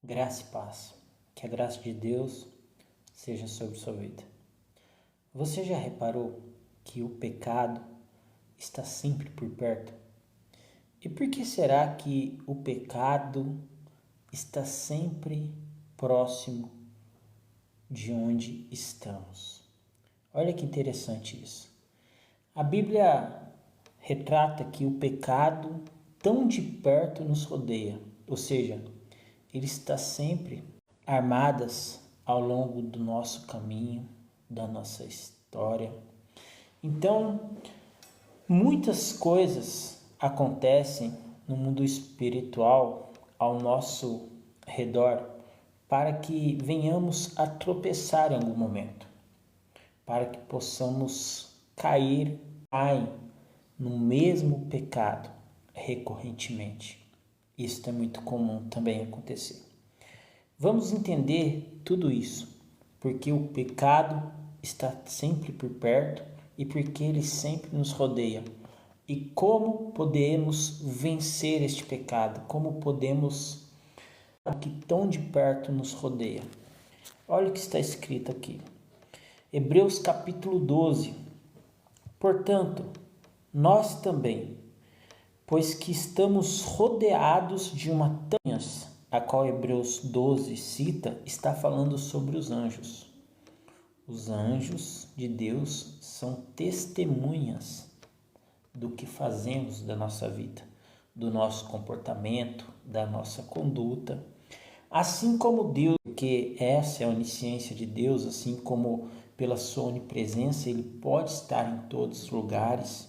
Graça e paz. Que a graça de Deus seja sobre sua vida. Você já reparou que o pecado está sempre por perto? E por que será que o pecado está sempre próximo de onde estamos? Olha que interessante isso. A Bíblia retrata que o pecado tão de perto nos rodeia, ou seja, ele está sempre armadas ao longo do nosso caminho, da nossa história. Então, muitas coisas acontecem no mundo espiritual ao nosso redor para que venhamos a tropeçar em algum momento, para que possamos cair no mesmo pecado recorrentemente. Isso é muito comum também acontecer. Vamos entender tudo isso, porque o pecado está sempre por perto e porque ele sempre nos rodeia. E como podemos vencer este pecado? Como podemos que tão de perto nos rodeia? Olha o que está escrito aqui. Hebreus capítulo 12. Portanto, nós também, pois que estamos rodeados de uma tanhas, a qual Hebreus 12 cita, está falando sobre os anjos. Os anjos de Deus são testemunhas do que fazemos da nossa vida, do nosso comportamento, da nossa conduta. Assim como Deus, porque essa é a onisciência de Deus, assim como pela sua onipresença ele pode estar em todos os lugares.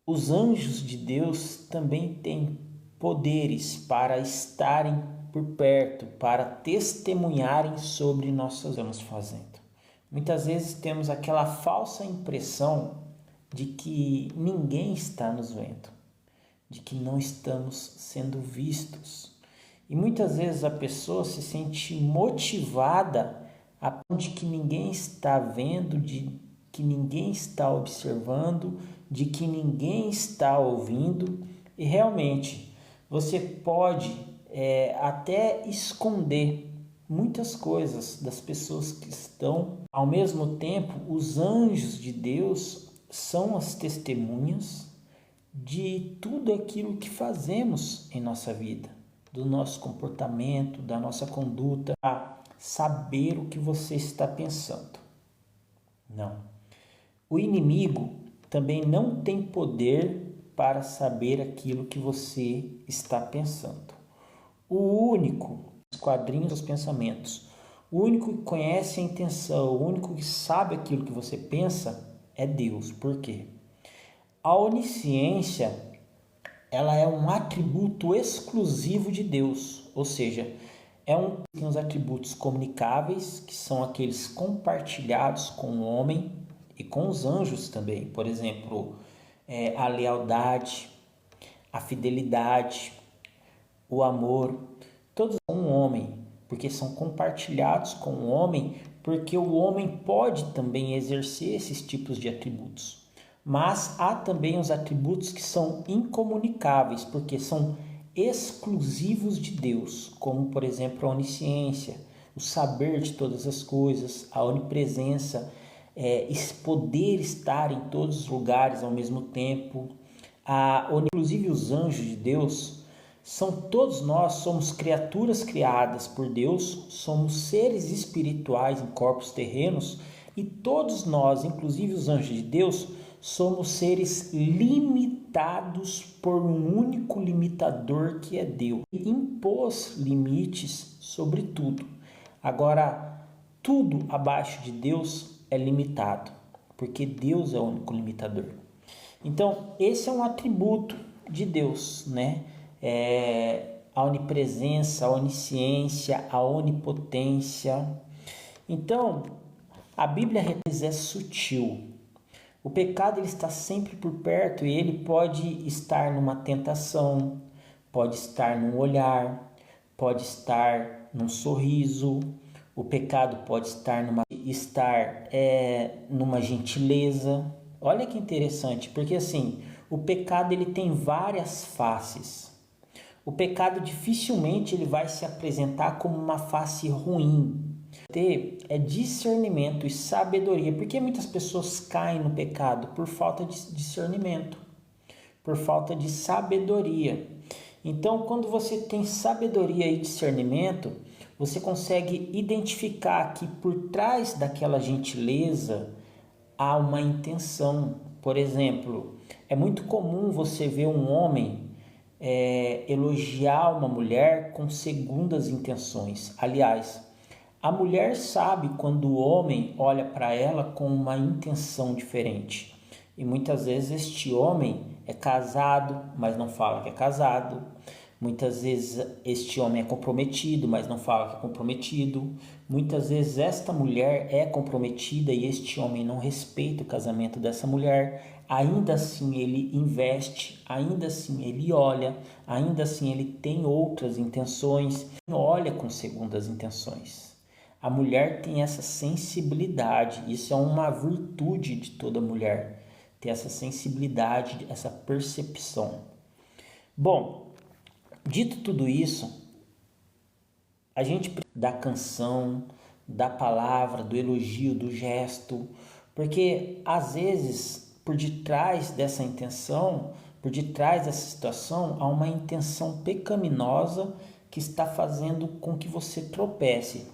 Os anjos de Deus também têm poderes para estarem por perto, para testemunharem sobre nossas estamos fazendo. Muitas vezes temos aquela falsa impressão de que ninguém está nos vendo, de que não estamos sendo vistos. E muitas vezes a pessoa se sente motivada a ponto de que ninguém está vendo, de que ninguém está observando, de que ninguém está ouvindo. E realmente você pode até esconder muitas coisas das pessoas que estão. Ao mesmo tempo, os anjos de Deus são as testemunhas de tudo aquilo que fazemos em nossa vida, do nosso comportamento, da nossa conduta, a saber o que você está pensando. Não. O inimigo também não tem poder para saber aquilo que você está pensando. O único, esquadrinha os pensamentos, o único que conhece a intenção, o único que sabe aquilo que você pensa é Deus. Por quê? A onisciência, ela é um atributo exclusivo de Deus, ou seja, tem os atributos comunicáveis, que são aqueles compartilhados com o homem e com os anjos também. Por exemplo, a lealdade, a fidelidade, o amor, todos são um homem, porque são compartilhados com o homem, porque o homem pode também exercer esses tipos de atributos. Mas há também os atributos que são incomunicáveis, porque são exclusivos de Deus, como por exemplo a onisciência, o saber de todas as coisas, a onipresença, poder estar em todos os lugares ao mesmo tempo. Inclusive os anjos de Deus, todos nós somos criaturas criadas por Deus, somos seres espirituais em corpos terrenos e todos nós, inclusive os anjos de Deus, somos seres limitados por um único limitador que é Deus. Ele impôs limites sobre tudo. Agora, tudo abaixo de Deus é limitado, porque Deus é o único limitador. Então, esse é um atributo de Deus, né? A onipresença, a onisciência, a onipotência. Então, a Bíblia é sutil. O pecado ele está sempre por perto e ele pode estar numa tentação, pode estar num olhar, pode estar num sorriso. O pecado pode estar numa gentileza. Olha que interessante, porque assim, o pecado ele tem várias faces. O pecado dificilmente ele vai se apresentar como uma face ruim. Ter é discernimento e sabedoria. Por que muitas pessoas caem no pecado? Por falta de discernimento, por falta de sabedoria. Então, quando você tem sabedoria e discernimento, você consegue identificar que por trás daquela gentileza há uma intenção. Por exemplo, é muito comum você ver um homem elogiar uma mulher com segundas intenções. Aliás, a mulher sabe quando o homem olha para ela com uma intenção diferente. E muitas vezes este homem é casado, mas não fala que é casado. Muitas vezes este homem é comprometido, mas não fala que é comprometido. Muitas vezes esta mulher é comprometida e este homem não respeita o casamento dessa mulher. Ainda assim ele investe, ainda assim ele olha, ainda assim ele tem outras intenções, olha com segundas intenções. A mulher tem essa sensibilidade, isso é uma virtude de toda mulher, ter essa sensibilidade, essa percepção. Bom, dito tudo isso, a gente da canção, da palavra, do elogio, do gesto, porque às vezes por detrás dessa intenção, por detrás dessa situação, há uma intenção pecaminosa que está fazendo com que você tropece.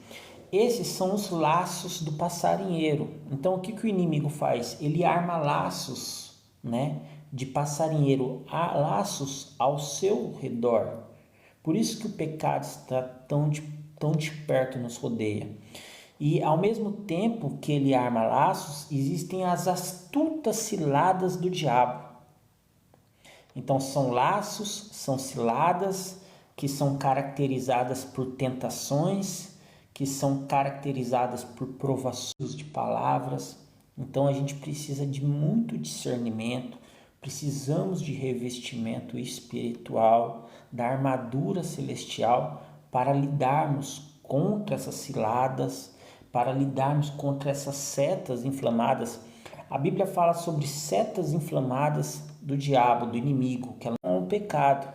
Esses são os laços do passarinheiro. Então o que o inimigo faz? Ele arma laços, né, de passarinheiro, laços ao seu redor. Por isso que o pecado está tão de perto, nos rodeia. E ao mesmo tempo que ele arma laços, existem as astutas ciladas do diabo. Então são laços, são ciladas que são caracterizadas por tentações, que são caracterizadas por provações de palavras. Então a gente precisa de muito discernimento, precisamos de revestimento espiritual, da armadura celestial para lidarmos contra essas ciladas, para lidarmos contra essas setas inflamadas. A Bíblia fala sobre setas inflamadas do diabo, do inimigo, que ela não é um pecado,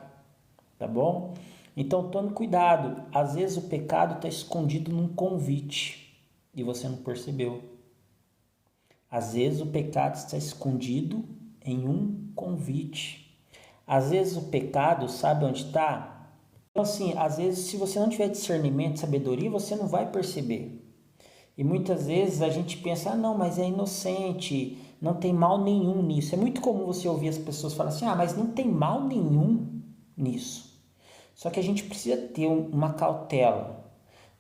tá bom? Então tome cuidado, às vezes o pecado está escondido num convite e você não percebeu. Às vezes o pecado está escondido em um convite. Às vezes o pecado, sabe onde está? Então assim, às vezes se você não tiver discernimento, sabedoria, você não vai perceber. E muitas vezes a gente pensa, não, mas é inocente, não tem mal nenhum nisso. É muito comum você ouvir as pessoas falarem assim, mas não tem mal nenhum nisso. Só que a gente precisa ter uma cautela.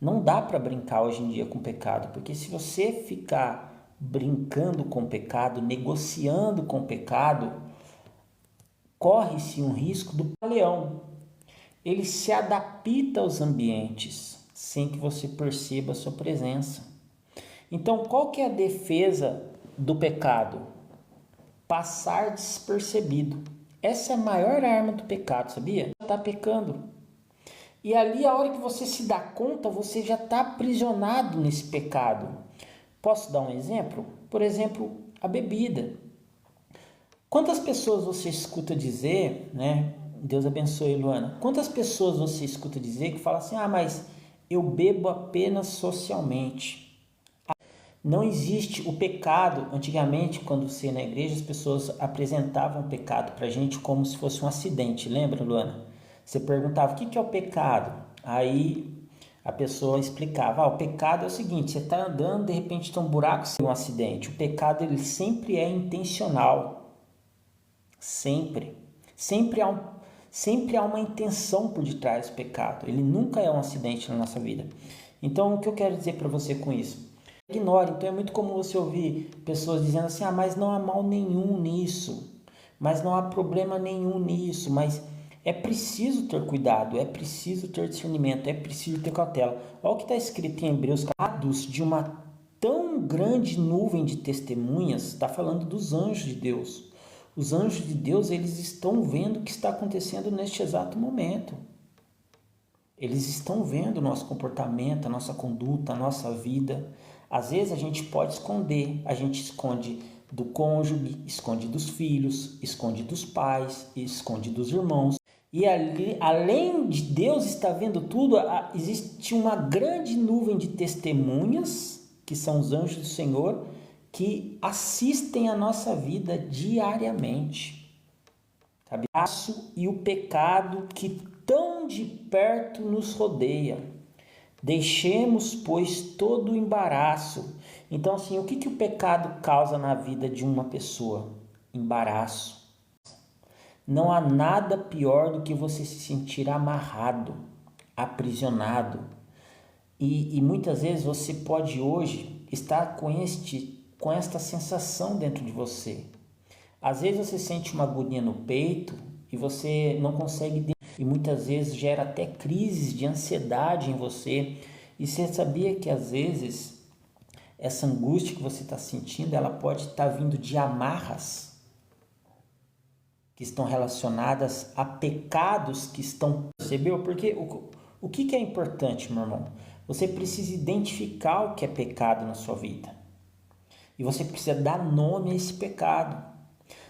Não dá para brincar hoje em dia com o pecado, porque se você ficar brincando com o pecado, negociando com o pecado, corre-se um risco do leão. Ele se adapta aos ambientes sem que você perceba a sua presença. Então, qual que é a defesa do pecado? Passar despercebido. Essa é a maior arma do pecado, sabia? Está pecando. E ali, a hora que você se dá conta, você já está aprisionado nesse pecado. Posso dar um exemplo? Por exemplo, a bebida. Quantas pessoas você escuta dizer, né? Deus abençoe, Luana. Quantas pessoas você escuta dizer que fala assim, mas eu bebo apenas socialmente. Não existe o pecado. Antigamente, quando você ia na igreja, as pessoas apresentavam o pecado para a gente como se fosse um acidente. Lembra, Luana? Você perguntava, o que é o pecado? Aí a pessoa explicava, o pecado é o seguinte, você está andando, de repente tem um buraco, um acidente. O pecado, ele sempre é intencional. Sempre. Sempre há uma intenção por detrás do pecado. Ele nunca é um acidente na nossa vida. Então, o que eu quero dizer para você com isso? Ignore. Então é muito comum você ouvir pessoas dizendo assim, mas não há mal nenhum nisso, mas não há problema nenhum nisso, mas é preciso ter cuidado, é preciso ter discernimento, é preciso ter cautela. Olha o que está escrito em Hebreus, de uma tão grande nuvem de testemunhas, está falando dos anjos de Deus. Os anjos de Deus, eles estão vendo o que está acontecendo neste exato momento. Eles estão vendo o nosso comportamento, a nossa conduta, a nossa vida. Às vezes a gente pode esconder, a gente esconde do cônjuge, esconde dos filhos, esconde dos pais, esconde dos irmãos. E ali, além de Deus estar vendo tudo, existe uma grande nuvem de testemunhas, que são os anjos do Senhor, que assistem a nossa vida diariamente. Sabe? E o pecado que tão de perto nos rodeia. Deixemos, pois, todo o embaraço. Então, assim, o que o pecado causa na vida de uma pessoa? Embaraço. Não há nada pior do que você se sentir amarrado, aprisionado. E muitas vezes você pode hoje estar com esta sensação dentro de você. Às vezes você sente uma agonia no peito e você não consegue, e muitas vezes gera até crises de ansiedade em você. E você sabia que às vezes essa angústia que você está sentindo, ela pode estar vindo de amarras que estão relacionadas a pecados que estão... Percebeu? Porque o que é importante, meu irmão? Você precisa identificar o que é pecado na sua vida. E você precisa dar nome a esse pecado.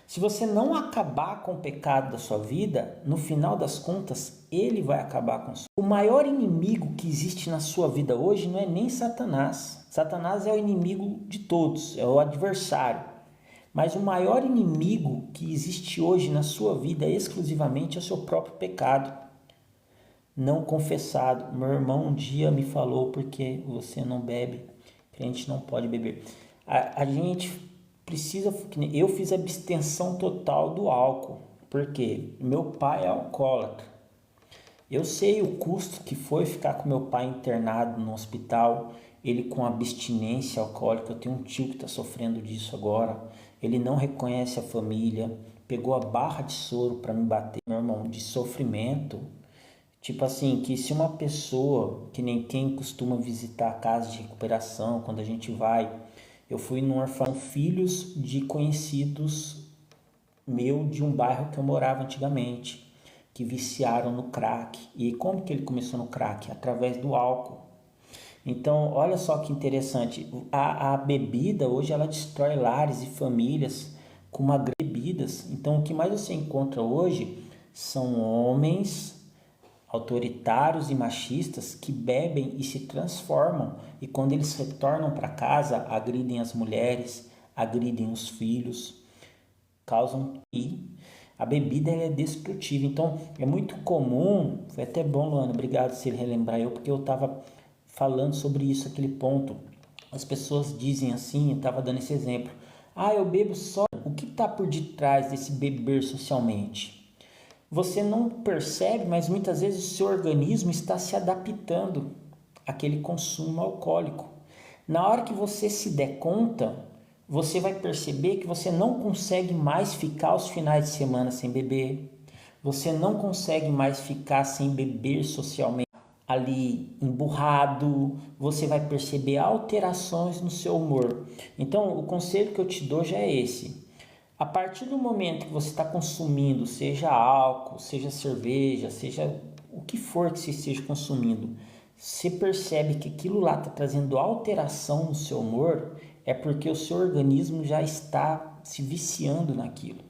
Se você não acabar com o pecado da sua vida, no final das contas, ele vai acabar com você. O maior inimigo que existe na sua vida hoje não é nem Satanás. Satanás é o inimigo de todos, é o adversário. Mas o maior inimigo que existe hoje na sua vida exclusivamente é o seu próprio pecado não confessado. Meu irmão um dia me falou: porque você não bebe, crente não pode beber. A gente precisa... Eu fiz abstenção total do álcool, porque meu pai é alcoólatra. Eu sei o custo que foi ficar com meu pai internado no hospital, ele com abstinência alcoólica. Eu tenho um tio que está sofrendo disso agora. Ele não reconhece a família, pegou a barra de soro para me bater, meu irmão, de sofrimento. Tipo assim, que se uma pessoa, que nem quem costuma visitar a casa de recuperação, quando a gente vai... Eu fui num orfanato, filhos de conhecidos meu de um bairro que eu morava antigamente, que viciaram no crack. E como que ele começou no crack? Através do álcool. Então, olha só que interessante. A bebida hoje ela destrói lares e famílias com uma grande bebidas. Então, o que mais você encontra hoje são homens autoritários e machistas que bebem e se transformam, e quando eles retornam para casa, agridem as mulheres, agridem os filhos, causam... E a bebida é destrutiva. Então é muito comum... Foi até bom, Luana, obrigado se ele relembrar eu, porque eu estava falando sobre isso, aquele ponto. As pessoas dizem assim, eu estava dando esse exemplo: eu bebo só. O que está por detrás desse beber socialmente? Você não percebe, mas muitas vezes o seu organismo está se adaptando àquele consumo alcoólico. Na hora que você se der conta, você vai perceber que você não consegue mais ficar os finais de semana sem beber. Você não consegue mais ficar sem beber socialmente ali emburrado. Você vai perceber alterações no seu humor. Então, o conselho que eu te dou já é esse. A partir do momento que você está consumindo, seja álcool, seja cerveja, seja o que for que você esteja consumindo, você percebe que aquilo lá está trazendo alteração no seu humor, é porque o seu organismo já está se viciando naquilo.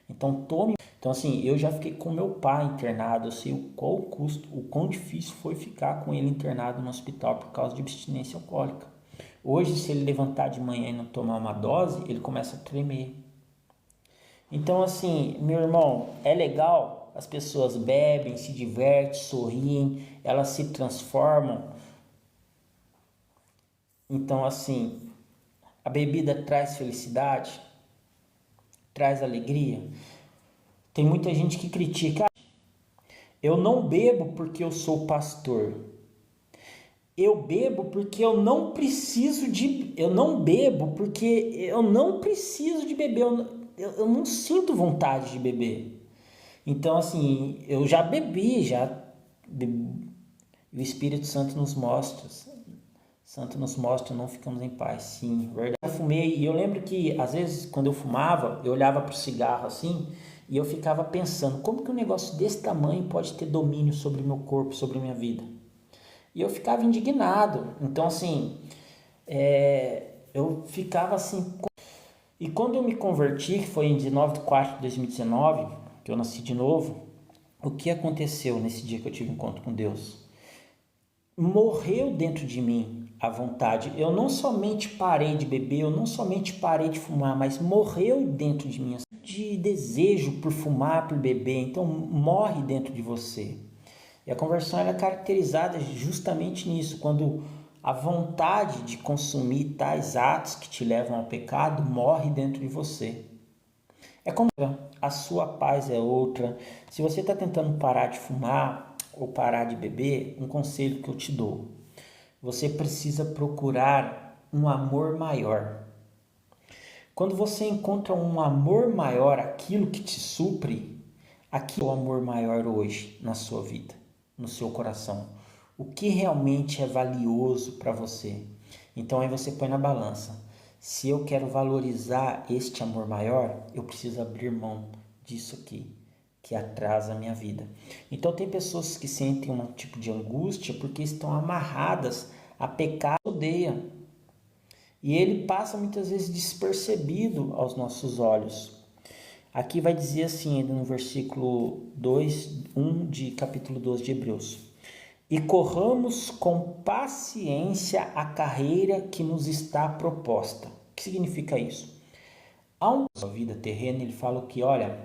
Então tome... Então assim, eu já fiquei com meu pai internado, eu sei qual o custo, o quão difícil foi ficar com ele internado no hospital por causa de abstinência alcoólica. Hoje, se ele levantar de manhã e não tomar uma dose, ele começa a tremer. Então assim, meu irmão, é legal, as pessoas bebem, se divertem, sorriem, elas se transformam. Então assim, a bebida traz felicidade, traz alegria. Tem muita gente que critica: eu não bebo porque eu sou pastor. Eu bebo porque eu não preciso de... Eu não bebo porque eu não preciso de beber. Eu não sinto vontade de beber. Então, assim, eu já bebi, o Espírito Santo nos mostra. Santo nos mostra, não ficamos em paz. Sim, verdade. Eu fumei, e eu lembro que, às vezes, quando eu fumava, eu olhava para o cigarro assim, e eu ficava pensando: como que um negócio desse tamanho pode ter domínio sobre o meu corpo, sobre a minha vida? E eu ficava indignado. Então, assim, eu ficava assim... E quando eu me converti, que foi em 19 de 4 de 2019, que eu nasci de novo, o que aconteceu nesse dia que eu tive encontro com Deus? Morreu dentro de mim a vontade. Eu não somente parei de beber, eu não somente parei de fumar, mas morreu dentro de mim de desejo por fumar, por beber. Então morre dentro de você. E a conversão ela é caracterizada justamente nisso, quando a vontade de consumir tais atos que te levam ao pecado morre dentro de você. É como a sua paz é outra. Se você está tentando parar de fumar ou parar de beber, um conselho que eu te dou: você precisa procurar um amor maior. Quando você encontra um amor maior, aquilo que te supre, aquilo é o amor maior hoje na sua vida, no seu coração. O que realmente é valioso para você? Então aí você põe na balança. Se eu quero valorizar este amor maior, eu preciso abrir mão disso aqui, que atrasa a minha vida. Então tem pessoas que sentem um tipo de angústia porque estão amarradas a pecado que odeiam. E ele passa muitas vezes despercebido aos nossos olhos. Aqui vai dizer assim, no versículo 2, 1 de capítulo 12 de Hebreus: e corramos com paciência a carreira que nos está proposta. O que significa isso? Ao sua vida terrena, ele fala que, olha,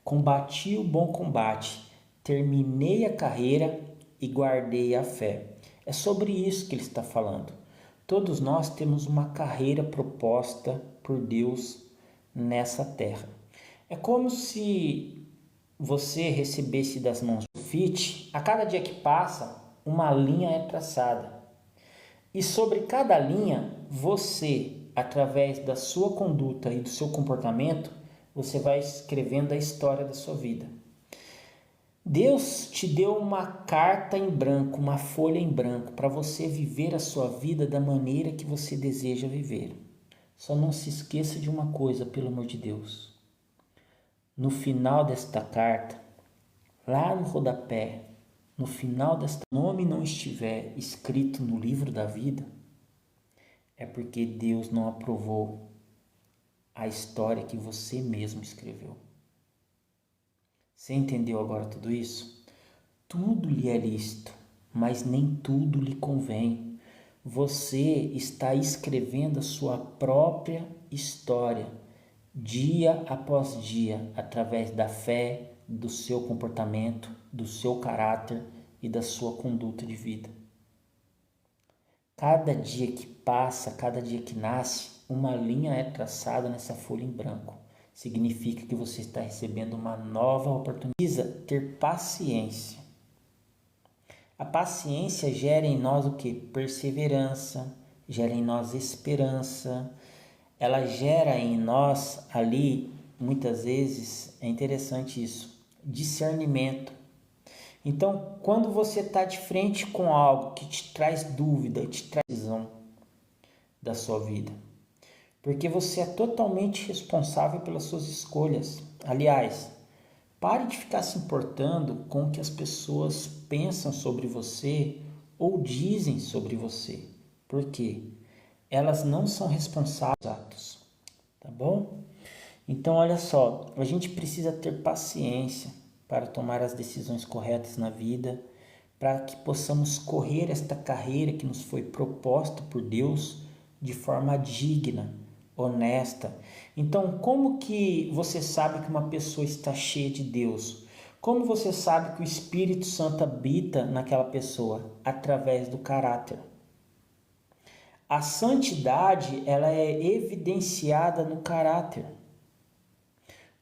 combati o bom combate, terminei a carreira e guardei a fé. É sobre isso que ele está falando. Todos nós temos uma carreira proposta por Deus nessa terra. É como se você recebesse das mãos do fit, a cada dia que passa, uma linha é traçada. E sobre cada linha, você, através da sua conduta e do seu comportamento, você vai escrevendo a história da sua vida. Deus te deu uma carta em branco, uma folha em branco, para você viver a sua vida da maneira que você deseja viver. Só não se esqueça de uma coisa, pelo amor de Deus. No final desta carta, lá no rodapé, no final desta nome não estiver escrito no livro da vida, é porque Deus não aprovou a história que você mesmo escreveu. Você entendeu agora tudo isso? Tudo lhe é lícito, mas nem tudo lhe convém. Você está escrevendo a sua própria história, dia após dia, através da fé, do seu comportamento, do seu caráter e da sua conduta de vida. Cada dia que passa, cada dia que nasce, uma linha é traçada nessa folha em branco. Significa que você está recebendo uma nova oportunidade. Precisa ter paciência. A paciência gera em nós o que? Perseverança, gera em nós esperança. Ela gera em nós ali, muitas vezes, é interessante isso, discernimento. Então, quando você está de frente com algo que te traz dúvida, te traz visão da sua vida, porque você é totalmente responsável pelas suas escolhas. Aliás, pare de ficar se importando com o que as pessoas pensam sobre você ou dizem sobre você, porque elas não são responsáveis pelos atos, tá bom? Então, olha só, a gente precisa ter paciência para tomar as decisões corretas na vida, para que possamos correr esta carreira que nos foi proposta por Deus de forma digna, honesta. Então, como que você sabe que uma pessoa está cheia de Deus? Como você sabe que o Espírito Santo habita naquela pessoa? Através do caráter. A santidade, ela é evidenciada no caráter.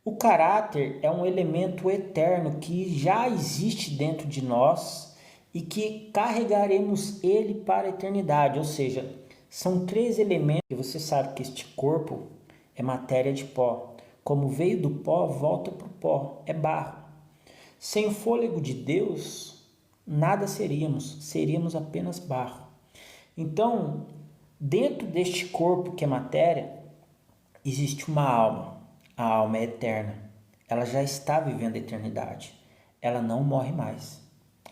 O caráter é um elemento eterno que já existe dentro de nós e que carregaremos ele para a eternidade, ou seja, são 3 elementos que você sabe que este corpo é matéria de pó. Como veio do pó, volta para o pó, é barro. Sem o fôlego de Deus, nada seríamos apenas barro. Então, dentro deste corpo que é matéria, existe uma alma. A alma é eterna. Ela já está vivendo a eternidade. Ela não morre mais.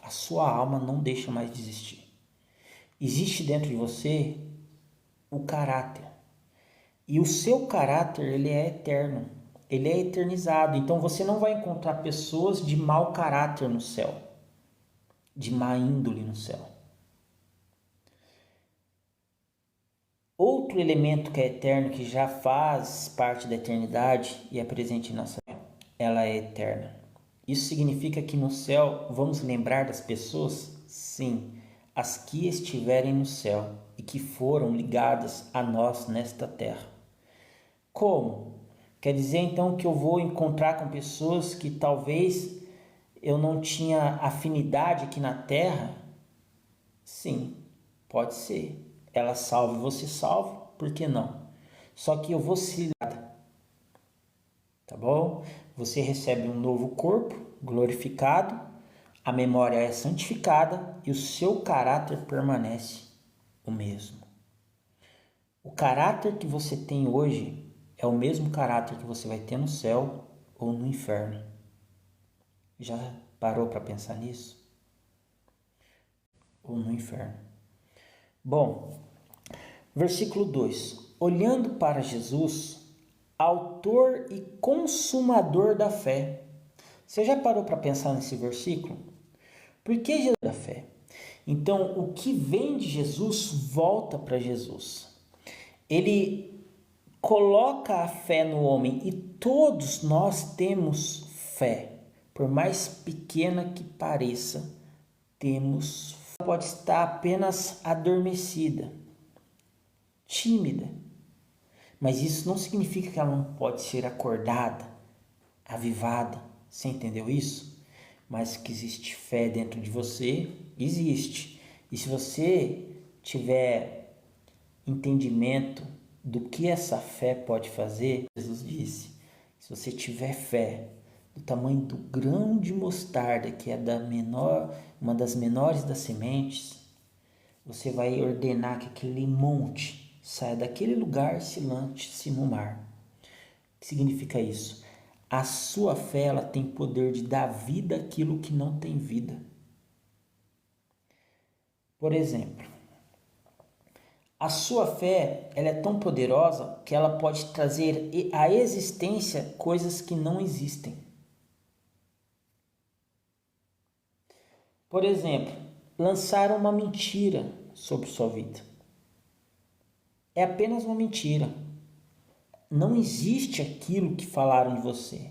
A sua alma não deixa mais de existir. Existe dentro de você o caráter. E o seu caráter, ele é eterno. ele é eternizado. Então você não vai encontrar pessoas de mau caráter no céu, de má índole no céu. Outro elemento que é eterno, que já faz parte da eternidade e é presente em nossa vida, ela é eterna. Isso significa que no céu vamos lembrar das pessoas? Sim, as que estiverem no céu e que foram ligadas a nós nesta terra. Como? Quer dizer então que eu vou encontrar com pessoas que talvez eu não tinha afinidade aqui na terra? Sim, pode ser. Ela salva e você salva, por que não? Só que eu vou se ligar, tá bom? Você recebe um novo corpo glorificado, a memória é santificada e o seu caráter permanece o mesmo. O caráter que você tem hoje é o mesmo caráter que você vai ter no céu ou no inferno. Já parou para pensar nisso? Ou no inferno? Bom, versículo 2. Olhando para Jesus, autor e consumador da fé. Você já parou para pensar nesse versículo? Por que Jesus da fé? Então, o que vem de Jesus volta para Jesus. Ele coloca a fé no homem e todos nós temos fé. Por mais pequena que pareça, temos fé. Pode estar apenas adormecida, tímida, mas isso não significa que ela não pode ser acordada, avivada. Você entendeu isso? Mas que existe fé dentro de você, existe. E se você tiver entendimento do que essa fé pode fazer, Jesus disse, se você tiver fé do tamanho do grão de mostarda, que é uma das menores das sementes, você vai ordenar que aquele monte saia daquele lugar e se lance no mar. O que significa isso? A sua fé, ela tem poder de dar vida àquilo que não tem vida. Por exemplo, a sua fé, ela é tão poderosa que ela pode trazer à existência coisas que não existem. Por exemplo, lançar uma mentira sobre sua vida. É apenas uma mentira. Não existe aquilo que falaram de você.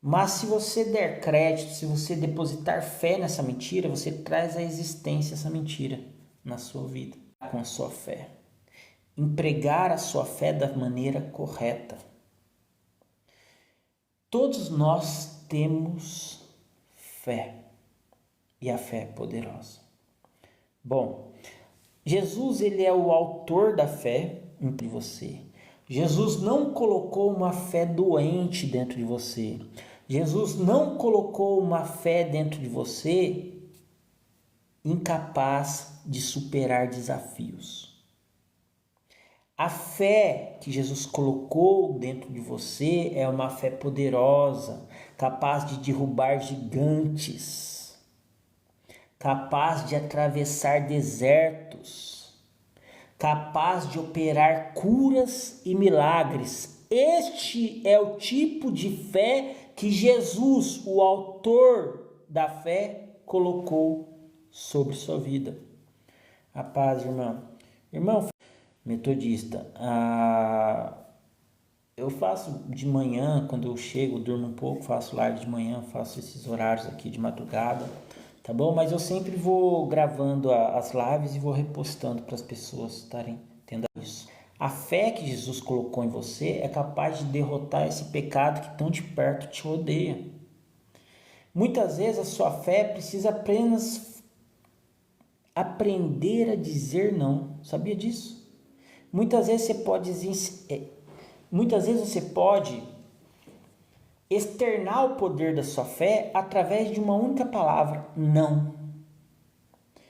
Mas se você der crédito, se você depositar fé nessa mentira, você traz à existência essa mentira na sua vida, com a sua fé. Empregar a sua fé da maneira correta. Todos nós temos fé. E a fé é poderosa. Bom, Jesus, ele é o autor da fé entre você. Jesus não colocou uma fé doente dentro de você. Jesus não colocou uma fé dentro de você incapaz de superar desafios. A fé que Jesus colocou dentro de você é uma fé poderosa, capaz de derrubar gigantes, capaz de atravessar desertos, capaz de operar curas e milagres. Este é o tipo de fé que Jesus, o autor da fé, colocou sobre sua vida. A paz, irmão. Irmão metodista, eu faço de manhã, quando eu chego, durmo um pouco, faço live de manhã, faço esses horários aqui de madrugada, tá bom? Mas eu sempre vou gravando as lives e vou repostando para as pessoas estarem tendo isso. A fé que Jesus colocou em você é capaz de derrotar esse pecado que tão de perto te odeia. Muitas vezes a sua fé precisa apenas aprender a dizer não. Sabia disso? Muitas vezes você pode externar o poder da sua fé através de uma única palavra, não.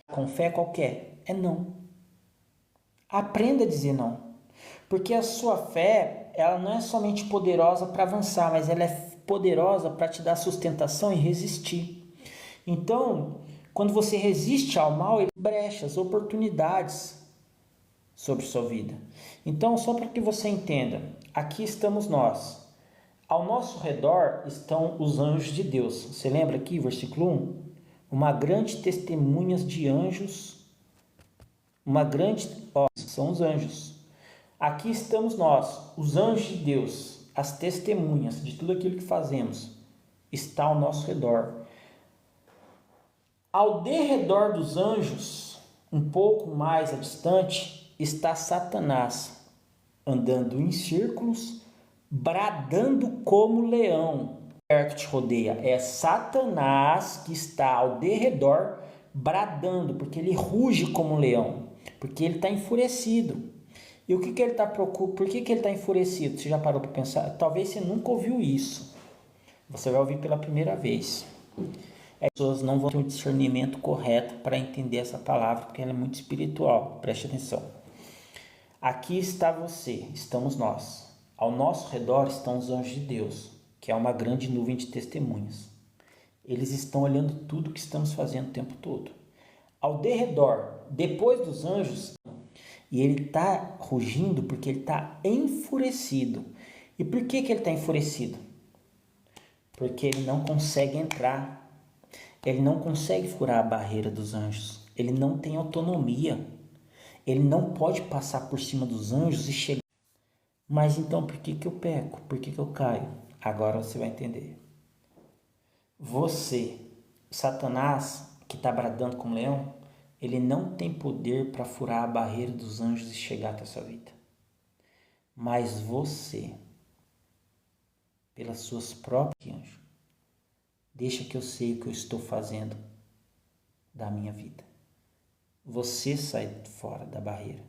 Com fé qualquer, é não. Aprenda a dizer não. Porque a sua fé, ela não é somente poderosa para avançar, mas ela é poderosa para te dar sustentação e resistir. Então, quando você resiste ao mal, ele brechas, oportunidades sobre sua vida. Então, só para que você entenda, aqui estamos nós. Ao nosso redor estão os anjos de Deus. Você lembra aqui, versículo 1? Uma grande testemunhas de anjos, são os anjos. Aqui estamos nós, os anjos de Deus, as testemunhas de tudo aquilo que fazemos, está ao nosso redor. Ao derredor dos anjos, um pouco mais distante, está Satanás, andando em círculos, bradando como leão. Perto te rodeia. É Satanás que está ao derredor, bradando, porque ele ruge como um leão, porque ele está enfurecido. E o que ele está procurando? Por que ele está enfurecido? Você já parou para pensar? Talvez você nunca ouviu isso. Você vai ouvir pela primeira vez. As pessoas não vão ter um discernimento correto para entender essa palavra, porque ela é muito espiritual. Preste atenção. Aqui está você, estamos nós. Ao nosso redor estão os anjos de Deus, que é uma grande nuvem de testemunhas. Eles estão olhando tudo que estamos fazendo o tempo todo. Ao derredor, depois dos anjos, e ele está rugindo porque ele está enfurecido. E por que ele está enfurecido? Porque ele não consegue entrar. Ele não consegue furar a barreira dos anjos. Ele não tem autonomia. Ele não pode passar por cima dos anjos e chegar. Mas então por que eu peco? Por que eu caio? Agora você vai entender. Você, Satanás, que está bradando como leão, ele não tem poder para furar a barreira dos anjos e chegar até a sua vida. Mas você, pelas suas próprias anjos, deixa que eu sei o que eu estou fazendo da minha vida. Você sai fora da barreira.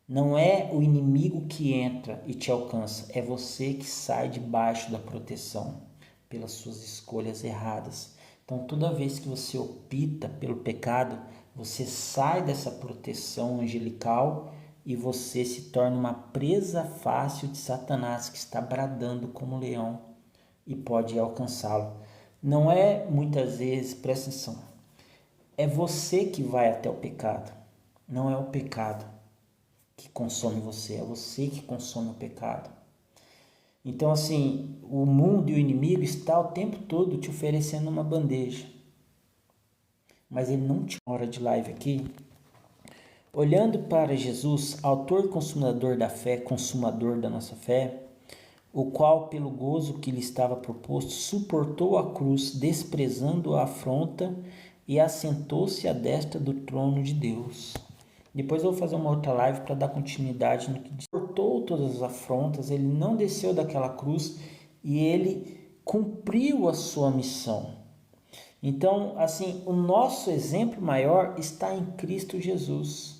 Não é o inimigo que entra e te alcança, é você que sai debaixo da proteção pelas suas escolhas erradas. Então, toda vez que você opta pelo pecado, você sai dessa proteção angelical e você se torna uma presa fácil de Satanás, que está bradando como leão e pode alcançá-lo. Não é muitas vezes, presta atenção, é você que vai até o pecado, não é o pecado que consome você, é você que consome o pecado. Então, assim, o mundo e o inimigo está o tempo todo te oferecendo uma bandeja, mas ele não te hora de live aqui. Olhando para Jesus, autor e consumador da fé, consumador da nossa fé, o qual, pelo gozo que lhe estava proposto, suportou a cruz, desprezando a afronta, e assentou-se à destra do trono de Deus. Depois eu vou fazer uma outra live para dar continuidade no que diz. Suportou todas as afrontas, ele não desceu daquela cruz e ele cumpriu a sua missão. Então, assim, o nosso exemplo maior está em Cristo Jesus.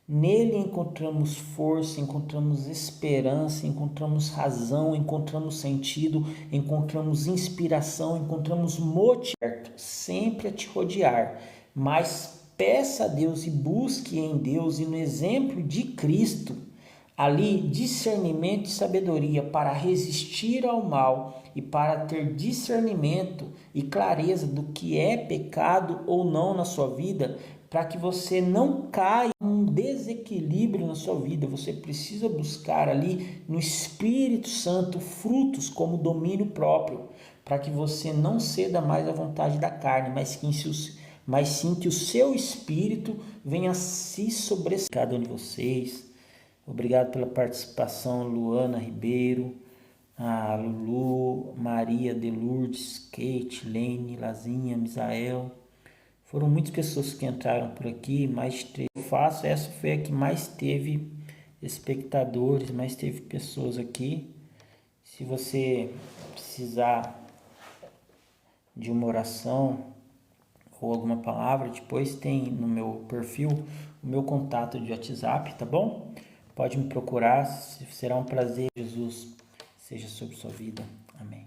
Nele encontramos força, encontramos esperança, encontramos razão, encontramos sentido, encontramos inspiração, encontramos motivo, sempre a te rodear. Mas peça a Deus e busque em Deus e no exemplo de Cristo, ali discernimento e sabedoria para resistir ao mal e para ter discernimento e clareza do que é pecado ou não na sua vida, para que você não caia em um desequilíbrio na sua vida. Você precisa buscar ali no Espírito Santo frutos como domínio próprio, para que você não ceda mais à vontade da carne, mas sim que o seu espírito venha se sobressair. Cada um de vocês. Obrigado pela participação, Luana Ribeiro, a Lulu, Maria de Lourdes, Kate, Lene, Lazinha, Misael. Foram muitas pessoas que entraram por aqui, mais de 3. Eu faço, essa foi a que mais teve espectadores, mais teve pessoas aqui. Se você precisar de uma oração ou alguma palavra, depois tem no meu perfil o meu contato de WhatsApp, tá bom? Pode me procurar, será um prazer. Jesus seja sobre sua vida. Amém.